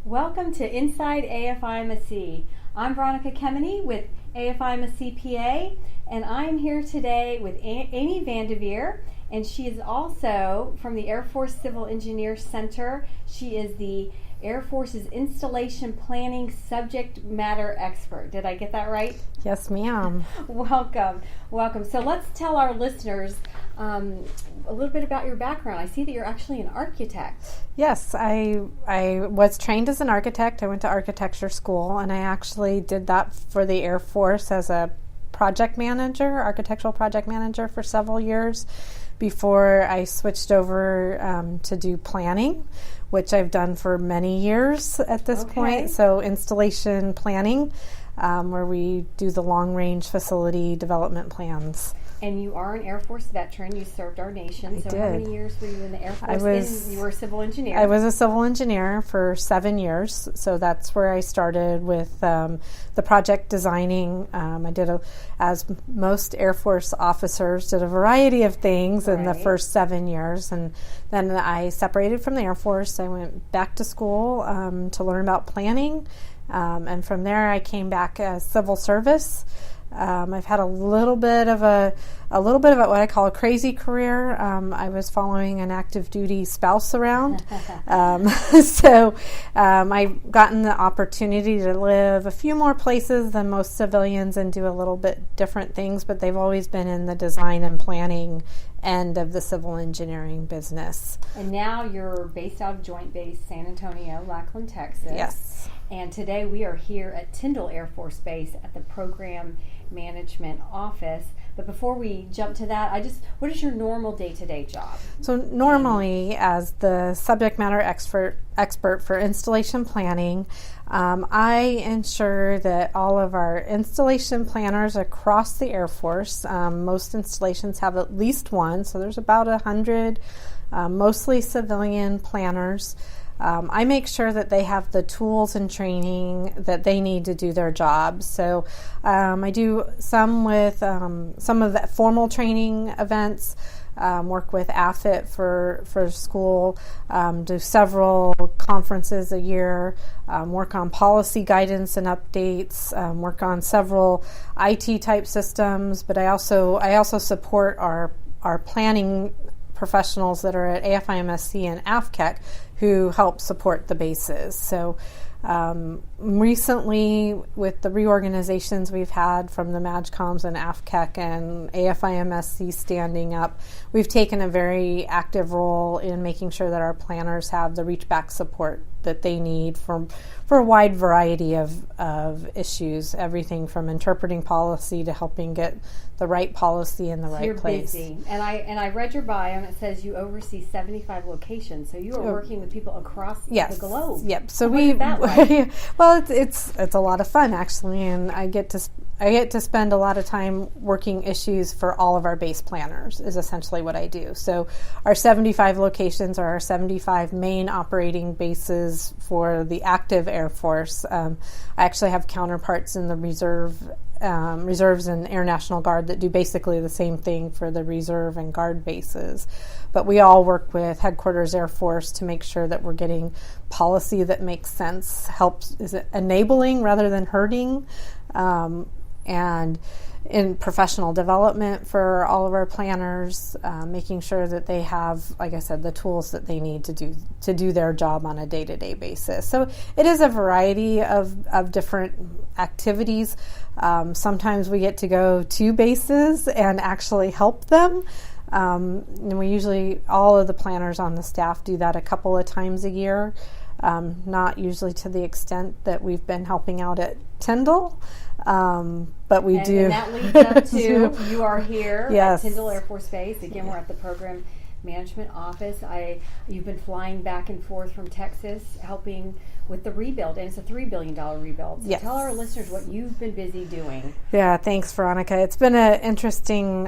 Welcome to Inside AFIMSC. I'm Veronica Kemeny with AFIMSC PA, and I'm here today with Amy Vandeveer, and she is also from the Air Force Civil Engineer Center. She is the Air Force's installation planning subject matter expert. Did I get that right? Yes, ma'am. Welcome. So let's tell our listeners a little bit about your background. I see that you're actually an architect. Yes, I was trained as an architect. I went to architecture school, and I actually did that for the Air Force as a project manager, architectural project manager for several years before I switched over to do planning, which I've done for many years at this point. So installation planning, where we do the long-range facility development plans. And you are an Air Force veteran. You served our nation. I did. How many years were you in the Air Force? You were a civil engineer. I was a civil engineer for 7 years. So that's where I started with the project designing. I did, as most Air Force officers, did a variety of things in the first 7 years. And then I separated from the Air Force. I went back to school to learn about planning. And from there, I came back as civil service. I've had a little bit of what I call a crazy career. I was following an active duty spouse around, so I've gotten the opportunity to live a few more places than most civilians and do a little bit different things. But they've always been in the design and planning end of the civil engineering business. And now you're based out of Joint Base San Antonio, Lackland, Texas. Yes. And today we are here at Tyndall Air Force Base at the Program Management Office. But before we jump to that, what is your normal day-to-day job? So normally, as the subject matter expert for installation planning, I ensure that all of our installation planners across the Air Force, most installations have at least one, so there's about 100, mostly civilian planners. I make sure that they have the tools and training that they need to do their jobs. So I do some with some of the formal training events, work with AFIT for school, do several conferences a year, work on policy guidance and updates, work on several IT type systems, but I also support our planning professionals that are at AFIMSC and AFCEC who help support the bases. So recently, with the reorganizations we've had from the MAGCOMs and AFCEC and AFIMSC standing up, we've taken a very active role in making sure that our planners have the reach-back support that they need for a wide variety of issues, everything from interpreting policy to helping get the right policy in the right place. You're busy. And I read your bio, and it says you oversee 75 locations, so you are working with people across the globe. Yep. So it's a lot of fun, actually, and I get to spend a lot of time working issues for all of our base planners is essentially what I do. So our 75 locations are our 75 main operating bases for the active Air Force. I actually have counterparts in the reserves and Air National Guard that do basically the same thing for the reserve and guard bases. But we all work with Headquarters Air Force to make sure that we're getting policy that makes sense, is it enabling rather than hurting, and in professional development for all of our planners, making sure that they have, like I said, the tools that they need to do their job on a day-to-day basis. So it is a variety of different activities. Sometimes we get to go to bases and actually help them. And we usually, all of the planners on the staff do that a couple of times a year, not usually to the extent that we've been helping out at Tyndall. But we do. And that leads up to you are here at Tyndall Air Force Base. Again, we're at the Program Management Office. You've been flying back and forth from Texas, helping with the rebuild, and it's a $3 billion rebuild. So tell our listeners what you've been busy doing. Yeah, thanks, Veronica. It's been an interesting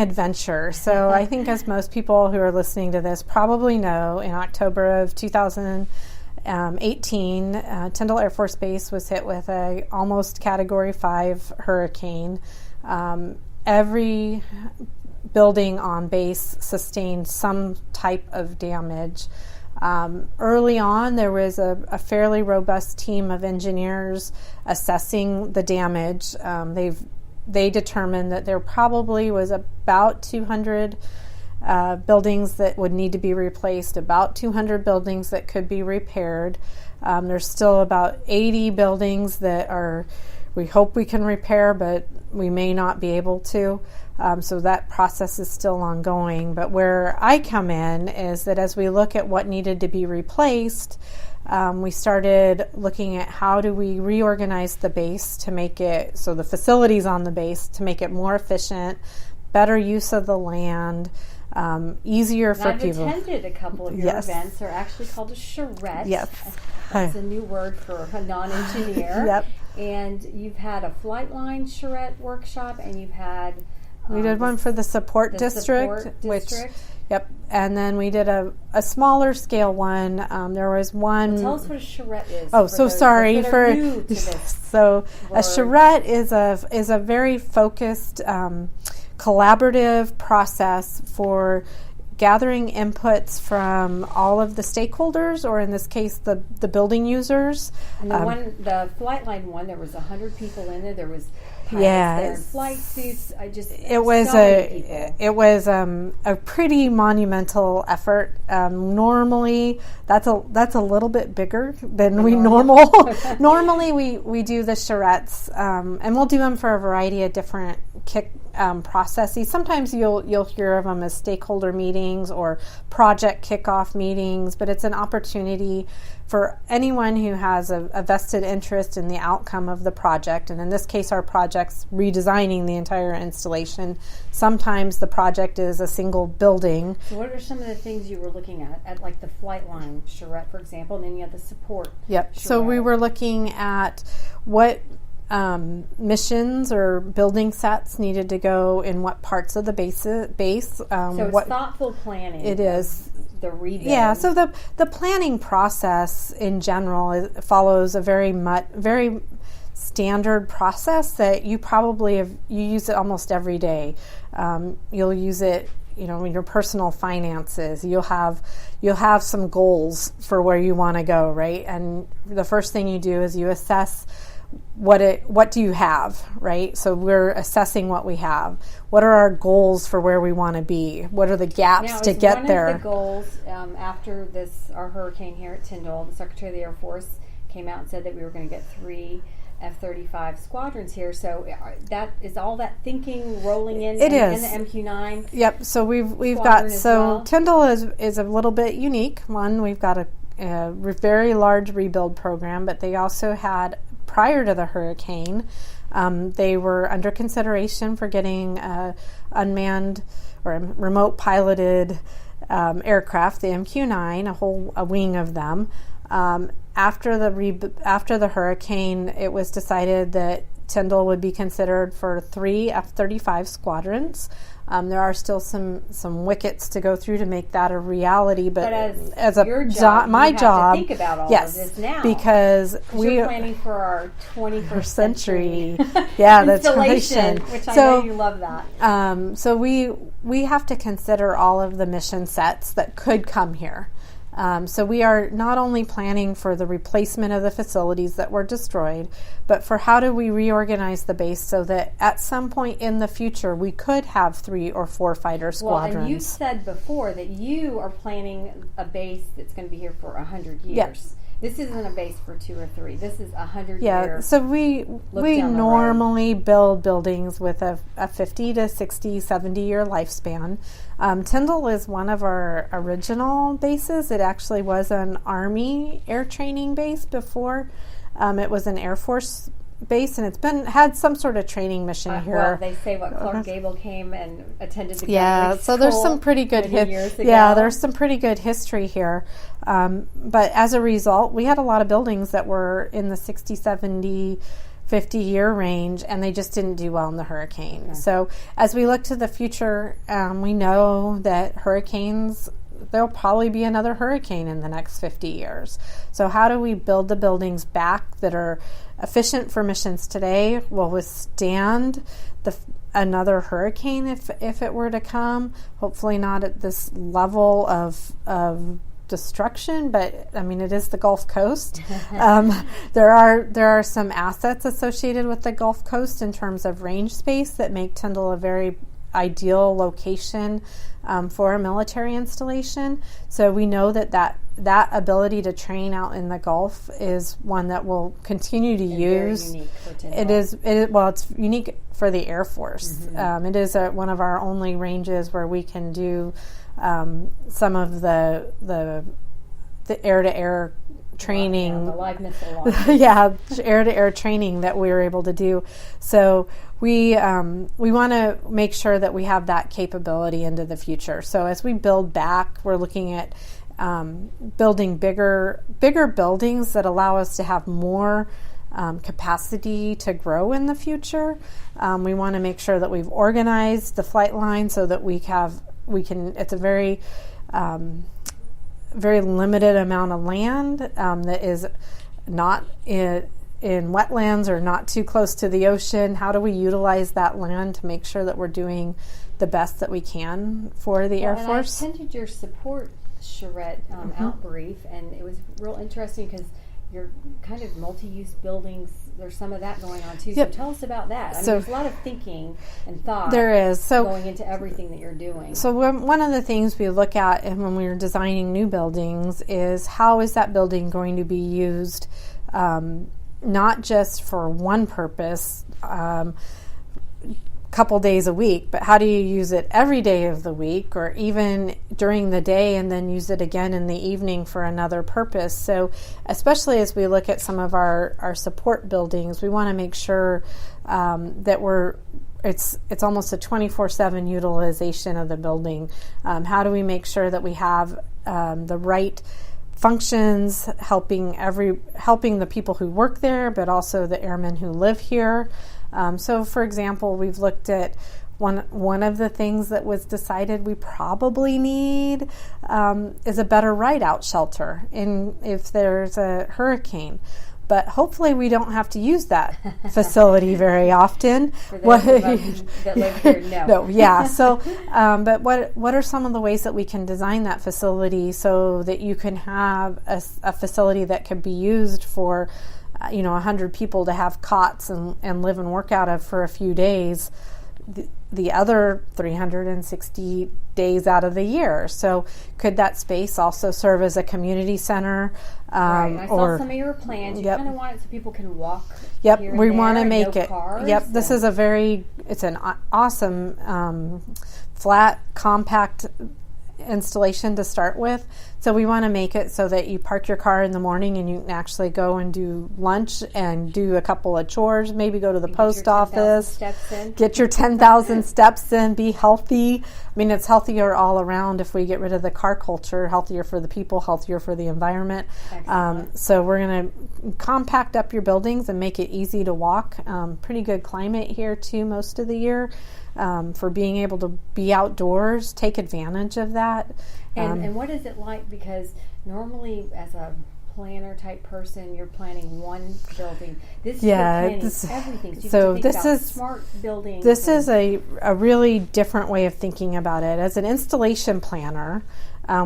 adventure. So I think, as most people who are listening to this probably know, in October of 2018, Tyndall Air Force Base was hit with a almost Category 5 hurricane. Every building on base sustained some type of damage. Early on, there was a fairly robust team of engineers assessing the damage. They determined that there probably was about 200 buildings that would need to be replaced, about 200 buildings that could be repaired. There's still about 80 buildings that we hope we can repair, but we may not be able to. So that process is still ongoing. But where I come in is that as we look at what needed to be replaced, we started looking at how do we reorganize the base to make it, so the facilities on the base, to make it more efficient, better use of the land, easier for people. I've attended a couple of your events. They're actually called a charrette. Yes. That's a new word for a non-engineer. Yep. And you've had a flight line charrette workshop, and you've had... we did one for the support district. Yep. And then we did a smaller scale one. There was one... Well, tell us what a charrette is. Oh, so sorry for... new to this so word. A charrette is a very focused... collaborative process for gathering inputs from all of the stakeholders, or in this case, the building users. And the flight line one, there was 100 people in it. There was pilots there in flight suits. It was a pretty monumental effort. Normally, that's a little bit bigger than normally we do the charrettes, and we'll do them for a variety of different processes. Sometimes you'll hear of them as stakeholder meetings or project kickoff meetings, but it's an opportunity for anyone who has a vested interest in the outcome of the project. And in this case, our project's redesigning the entire installation. Sometimes the project is a single building. So what are some of the things you were looking at like the flight line charrette, for example, and then you had the support charrette. So we were looking at what missions or building sets needed to go in what parts of the base. So it's thoughtful planning. It is. The rebuild. Yeah, so the planning process in general follows a very standard process that you probably you use it almost every day. You'll use it, in your personal finances. You'll have some goals for where you want to go, right? And the first thing you do is you assess what do you have, right? So we're assessing what we have. What are our goals for where we want to be? What are the gaps to get there? One of the goals after our hurricane here at Tyndall, the Secretary of the Air Force came out and said that we were going to get 3 F-35 squadrons here. So that is all that thinking rolling in. It is. And the MQ-9. Yep. So we've got Tyndall is a little bit unique. One, we've got a very large rebuild program, but they also had, prior to the hurricane, they were under consideration for getting unmanned or remote piloted aircraft, the MQ-9, a wing of them. After the hurricane, it was decided that Tyndall would be considered for 3 F-35 squadrons. There are still some wickets to go through to make that a reality, but as your job, my job, to think about all yes, of this now, because we're planning for our 21st century installation, which I know you love that. So we have to consider all of the mission sets that could come here. So we are not only planning for the replacement of the facilities that were destroyed, but for how do we reorganize the base so that at some point in the future we could have 3 or 4 fighter squadrons. Well, and you said before that you are planning a base that's going to be here for 100 years. Yep. This isn't a base for 2 or 3. This is 100 years. Yeah, so we normally build buildings with a 50 to 60, 70-year lifespan. Tyndall is one of our original bases. It actually was an Army air training base before. It was an Air Force base, and it's had some sort of training mission here. Well, they say Clark Gable came and attended the so there's some pretty good there's some pretty good history here. But as a result, we had a lot of buildings that were in the 60, 70, 50-year range, and they just didn't do well in the hurricane. Okay. So as we look to the future, we know that hurricanes there'll probably be another hurricane in the next 50 years. So how do we build the buildings back that are efficient for missions today, will withstand another hurricane if it were to come? Hopefully not at this level of destruction, but I mean, it is the Gulf Coast. There are some assets associated with the Gulf Coast in terms of range space that make Tyndall a very ideal location for a military installation. So we know that ability to train out in the Gulf is one that we'll continue to use. Very unique for Tyndall. It is it's unique for the Air Force. It is one of our only ranges where we can do some of the air-to-air training, the live missile air-to-air training that we were able to do. So we want to make sure that we have that capability into the future. So as we build back, we're looking at building bigger buildings that allow us to have more capacity to grow in the future. We want to make sure that we've organized the flight line so that we can. It's a very very limited amount of land that is not in wetlands or not too close to the ocean. How do we utilize that land to make sure that we're doing the best that we can for the Air Force? I attended your support charrette out brief, and it was real interesting because your kind of multi-use buildings, there's some of that going on too. Yep. So tell us about that. I mean, there's a lot of thinking and thought going into everything that you're doing. So one of the things we look at when we're designing new buildings is how is that building going to be used, not just for one purpose, couple days a week, but how do you use it every day of the week or even during the day and then use it again in the evening for another purpose? So especially as we look at some of our support buildings, we want to make sure that it's almost a 24/7 utilization of the building. How do we make sure that we have the right functions helping the people who work there, but also the airmen who live here? So, for example, we've looked at one of the things that was decided we probably need is a better ride-out shelter if there's a hurricane. But hopefully we don't have to use that facility very often. For those of us that live here, no. Yeah. So, but what are some of the ways that we can design that facility so that you can have a facility that can be used for 100 people to have cots and live and work out of for a few days, the other 360 days out of the year. So could that space also serve as a community center? Right. I saw some of your plans. You kind of want it so people can walk. Yep, here and we want to make it. Cars, yep, this is it's an awesome flat, compact installation to start with. So we want to make it so that you park your car in the morning and you can actually go and do lunch and do a couple of chores, maybe go to the post office, get your 10,000 steps in, be healthy. I mean, it's healthier all around if we get rid of the car culture, healthier for the people, healthier for the environment. So we're going to compact up your buildings and make it easy to walk. Pretty good climate here too most of the year. For being able to be outdoors, take advantage of that. And what is it like? Because normally as a planner type person, you're planning one building. This is everything. So this is smart buildings. This is a really different way of thinking about it. As an installation planner,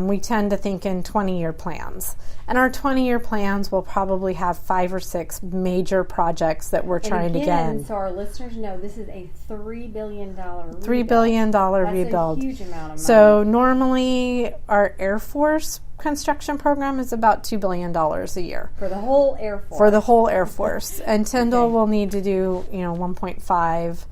we tend to think in 20-year plans. And our 20-year plans will probably have 5 or 6 major projects that we're trying to get in. So our listeners know this is a $3 billion rebuild. $3 billion rebuild. That's a huge amount of money. So normally our Air Force construction program is about $2 billion a year. For the whole Air Force. For the whole Air Force. And Tyndall will need to do 1.5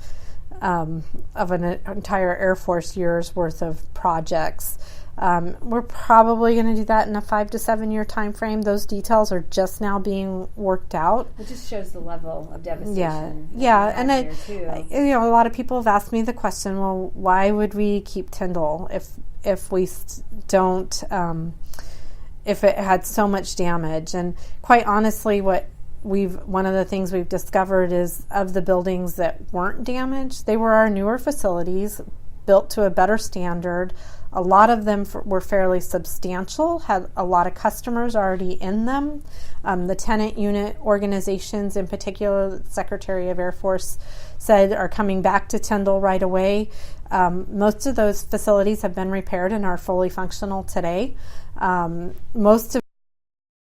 of an entire Air Force year's worth of projects. We're probably going to do that in a 5 to 7 year time frame. Those details are just now being worked out. It just shows the level of devastation. Yeah, and a lot of people have asked me the question, well, why would we keep Tyndall if we don't if it had so much damage? And quite honestly, one of the things we've discovered is of the buildings that weren't damaged, they were our newer facilities built to a better standard. A lot of them were fairly substantial, had a lot of customers already in them. The tenant unit organizations, in particular, the Secretary of Air Force said are coming back to Tyndall right away. Most of those facilities have been repaired and are fully functional today. Most of